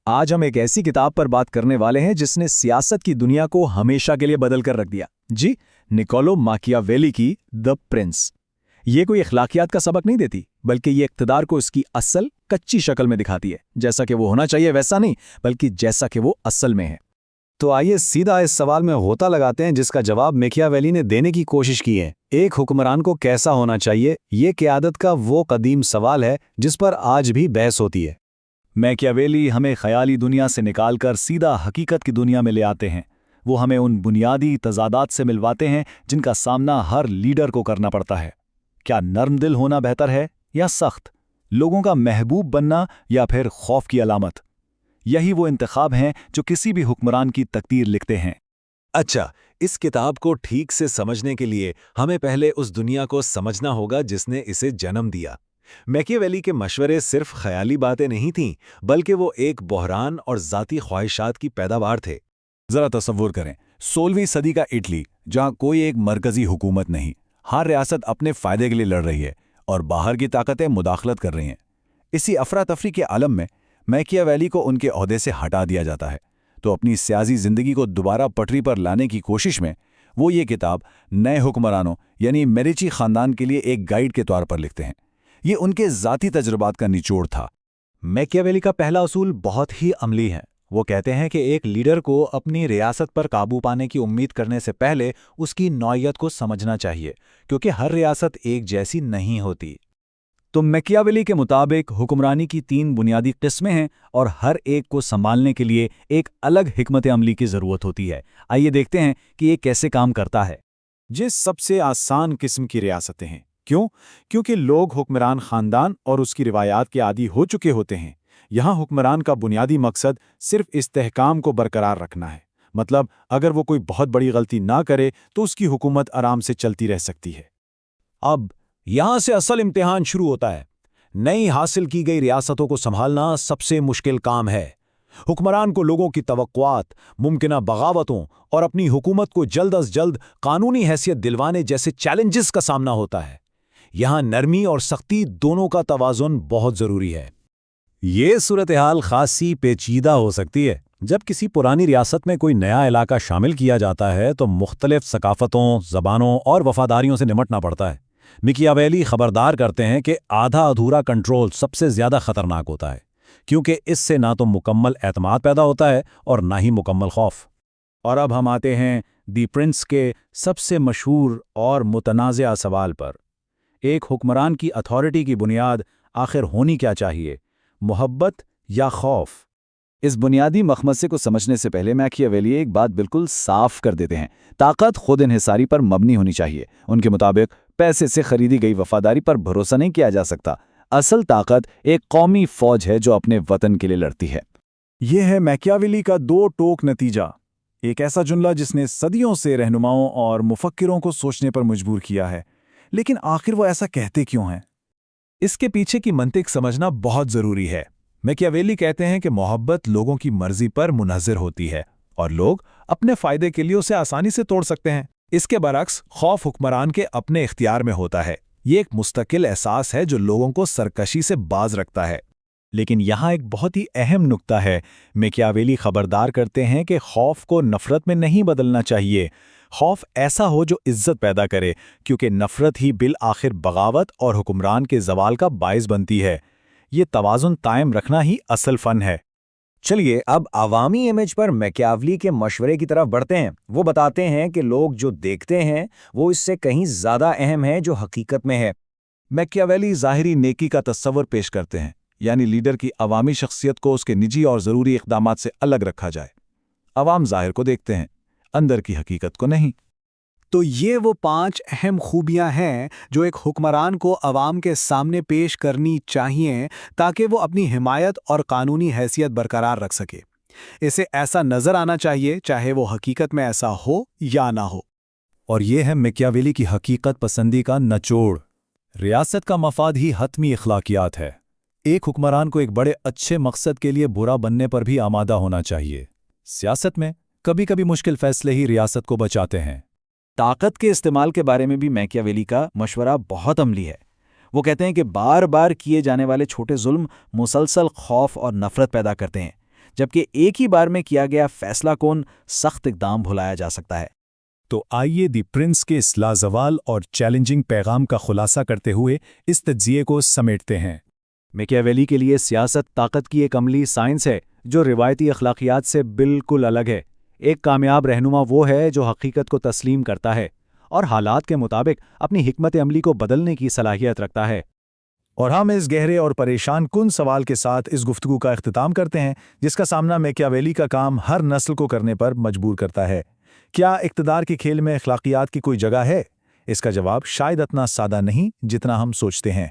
آج ہم ایک ایسی کتاب پر بات کرنے والے ہیں جس نے سیاست کی دنیا کو ہمیشہ کے لیے بدل کر رکھ دیا۔ جی، نکولو ماکیاویلی کی دی پرنس۔ یہ کوئی اخلاقیات کا سبق نہیں دیتی، بلکہ یہ اقتدار کو اس کی اصل کچی شکل میں دکھاتی ہے، جیسا کہ وہ ہونا چاہیے ویسا نہیں، بلکہ جیسا کہ وہ اصل میں ہے۔ تو آئیے سیدھا اس سوال میں غوطہ لگاتے ہیں جس کا جواب ماکیاویلی نے دینے کی کوشش کی ہے۔ ایک حکمران کو کیسا ہونا چاہیے؟ یہ قیادت کا وہ قدیم سوال ہے جس پر آج بھی بحث ہوتی ہے۔ ماکیاویلی ہمیں خیالی دنیا سے نکال کر سیدھا حقیقت کی دنیا میں لے آتے ہیں۔ وہ ہمیں ان بنیادی تضادات سے ملواتے ہیں جن کا سامنا ہر لیڈر کو کرنا پڑتا ہے۔ کیا نرم دل ہونا بہتر ہے یا سخت؟ لوگوں کا محبوب بننا یا پھر خوف کی علامت؟ یہی وہ انتخاب ہیں جو کسی بھی حکمران کی تقدیر لکھتے ہیں۔ اچھا، اس کتاب کو ٹھیک سے سمجھنے کے لیے ہمیں پہلے اس دنیا کو سمجھنا ہوگا جس نے اسے جنم دیا۔ ماکیاویلی کے مشورے صرف خیالی باتیں نہیں تھیں، بلکہ وہ ایک بحران اور ذاتی خواہشات کی پیداوار تھے۔ ذرا تصور کریں، 16ویں صدی کا اٹلی، جہاں کوئی ایک مرکزی حکومت نہیں، ہر ریاست اپنے فائدے کے لیے لڑ رہی ہے اور باہر کی طاقتیں مداخلت کر رہی ہیں۔ اسی افراتفری کے عالم میں ماکیاویلی کو ان کے عہدے سے ہٹا دیا جاتا ہے، تو اپنی سیاسی زندگی کو دوبارہ پٹری پر لانے کی کوشش میں وہ یہ کتاب نئے حکمرانوں یعنی میڈیچی خاندان کے لیے ایک گائیڈ کے طور پر لکھتے ہیں۔ یہ ان کے ذاتی تجربات کا نچوڑ تھا۔ ماکیاویلی کا پہلا اصول بہت ہی عملی ہے۔ وہ کہتے ہیں کہ ایک لیڈر کو اپنی ریاست پر قابو پانے کی امید کرنے سے پہلے اس کی نوعیت کو سمجھنا چاہیے، کیونکہ ہر ریاست ایک جیسی نہیں ہوتی۔ تو ماکیاویلی کے مطابق حکمرانی کی 3 بنیادی قسمیں ہیں اور ہر ایک کو سنبھالنے کے لیے ایک الگ حکمت عملی کی ضرورت ہوتی ہے۔ آئیے دیکھتے ہیں کہ یہ کیسے کام کرتا ہے۔ یہ سب سے آسان قسم کی ریاستیں ہیں۔ کیوں؟ کیونکہ لوگ حکمران خاندان اور اس کی روایات کے عادی ہو چکے ہوتے ہیں۔ یہاں حکمران کا بنیادی مقصد صرف استحکام کو برقرار رکھنا ہے۔ مطلب اگر وہ کوئی بہت بڑی غلطی نہ کرے تو اس کی حکومت آرام سے چلتی رہ سکتی ہے۔ اب یہاں سے اصل امتحان شروع ہوتا ہے۔ نئی حاصل کی گئی ریاستوں کو سنبھالنا سب سے مشکل کام ہے۔ حکمران کو لوگوں کی توقعات، ممکنہ بغاوتوں اور اپنی حکومت کو جلد از جلد قانونی حیثیت دلوانے جیسے چیلنجز کا سامنا ہوتا ہے۔ یہاں نرمی اور سختی دونوں کا توازن بہت ضروری ہے۔ یہ صورتحال خاصی پیچیدہ ہو سکتی ہے۔ جب کسی پرانی ریاست میں کوئی نیا علاقہ شامل کیا جاتا ہے تو مختلف ثقافتوں، زبانوں اور وفاداریوں سے نمٹنا پڑتا ہے۔ ماکیاویلی خبردار کرتے ہیں کہ آدھا ادھورا کنٹرول سب سے زیادہ خطرناک ہوتا ہے، کیونکہ اس سے نہ تو مکمل اعتماد پیدا ہوتا ہے اور نہ ہی مکمل خوف۔ اور اب ہم آتے ہیں دی پرنس کے سب سے مشہور اور متنازع سوال پر۔ ایک حکمران کی اتھارٹی کی بنیاد آخر ہونی کیا چاہیے، محبت یا خوف؟ اس بنیادی مخمصے کو سمجھنے سے پہلے ماکیاویلی ایک بات بالکل صاف کر دیتے ہیں۔ طاقت خود انحصاری پر مبنی ہونی چاہیے۔ ان کے مطابق پیسے سے خریدی گئی وفاداری پر بھروسہ نہیں کیا جا سکتا۔ اصل طاقت ایک قومی فوج ہے جو اپنے وطن کے لیے لڑتی ہے۔ یہ ہے ماکیاویلی کا 2 ٹوک نتیجہ، ایک ایسا جملہ جس نے صدیوں سے رہنماؤں اور مفکروں کو سوچنے پر مجبور کیا ہے۔ لیکن آخر وہ ایسا کہتے کیوں ہیں؟ اس کے پیچھے کی منطق سمجھنا بہت ضروری ہے۔ ماکیاویلی کہتے ہیں کہ محبت لوگوں کی مرضی پر منحصر ہوتی ہے اور لوگ اپنے فائدے کے لیے اسے آسانی سے توڑ سکتے ہیں۔ اس کے برعکس خوف حکمران کے اپنے اختیار میں ہوتا ہے۔ یہ ایک مستقل احساس ہے جو لوگوں کو سرکشی سے باز رکھتا ہے۔ لیکن یہاں ایک بہت ہی اہم نکتہ ہے۔ ماکیاویلی خبردار کرتے ہیں کہ خوف کو نفرت میں نہیں بدلنا چاہیے۔ خوف ایسا ہو جو عزت پیدا کرے، کیونکہ نفرت ہی بالآخر بغاوت اور حکمران کے زوال کا باعث بنتی ہے۔ یہ توازن قائم رکھنا ہی اصل فن ہے۔ چلیے اب عوامی امیج پر ماکیاویلی کے مشورے کی طرف بڑھتے ہیں۔ وہ بتاتے ہیں کہ لوگ جو دیکھتے ہیں وہ اس سے کہیں زیادہ اہم ہے جو حقیقت میں ہے۔ ماکیاویلی ظاہری نیکی کا تصور پیش کرتے ہیں، یعنی لیڈر کی عوامی شخصیت کو اس کے نجی اور ضروری اقدامات سے الگ رکھا جائے۔ عوام ظاہر کو دیکھتے ہیں، اندر کی حقیقت کو نہیں۔ تو یہ وہ 5 اہم خوبیاں ہیں جو ایک حکمران کو عوام کے سامنے پیش کرنی چاہیے تاکہ وہ اپنی حمایت اور قانونی حیثیت برقرار رکھ سکے۔ اسے ایسا نظر آنا چاہیے چاہے وہ حقیقت میں ایسا ہو یا نہ ہو۔ اور یہ ہے ماکیاویلی کی حقیقت پسندی کا نچوڑ۔ ریاست کا مفاد ہی حتمی اخلاقیات ہے۔ ایک حکمران کو ایک بڑے اچھے مقصد کے لیے برا بننے پر بھی آمادہ ہونا چاہیے۔ سیاست میں کبھی کبھی مشکل فیصلے ہی ریاست کو بچاتے ہیں۔ طاقت کے استعمال کے بارے میں بھی ماکیاویلی کا مشورہ بہت عملی ہے۔ وہ کہتے ہیں کہ بار بار کیے جانے والے چھوٹے ظلم مسلسل خوف اور نفرت پیدا کرتے ہیں، جبکہ ایک ہی بار میں کیا گیا فیصلہ کن سخت اقدام بھلایا جا سکتا ہے۔ تو آئیے دی پرنس کے اس لازوال اور چیلنجنگ پیغام کا خلاصہ کرتے ہوئے اس تجزیے کو سمیٹتے ہیں۔ میکیاویلی کے لیے سیاست طاقت کی ایک عملی سائنس ہے جو روایتی اخلاقیات سے بالکل الگ ہے۔ ایک کامیاب رہنما وہ ہے جو حقیقت کو تسلیم کرتا ہے اور حالات کے مطابق اپنی حکمت عملی کو بدلنے کی صلاحیت رکھتا ہے۔ اور ہم اس گہرے اور پریشان کن سوال کے ساتھ اس گفتگو کا اختتام کرتے ہیں جس کا سامنا میکیاویلی کا کام ہر نسل کو کرنے پر مجبور کرتا ہے۔ کیا اقتدار کے کھیل میں اخلاقیات کی کوئی جگہ ہے؟ اس کا جواب شاید اتنا سادہ نہیں جتنا ہم سوچتے ہیں۔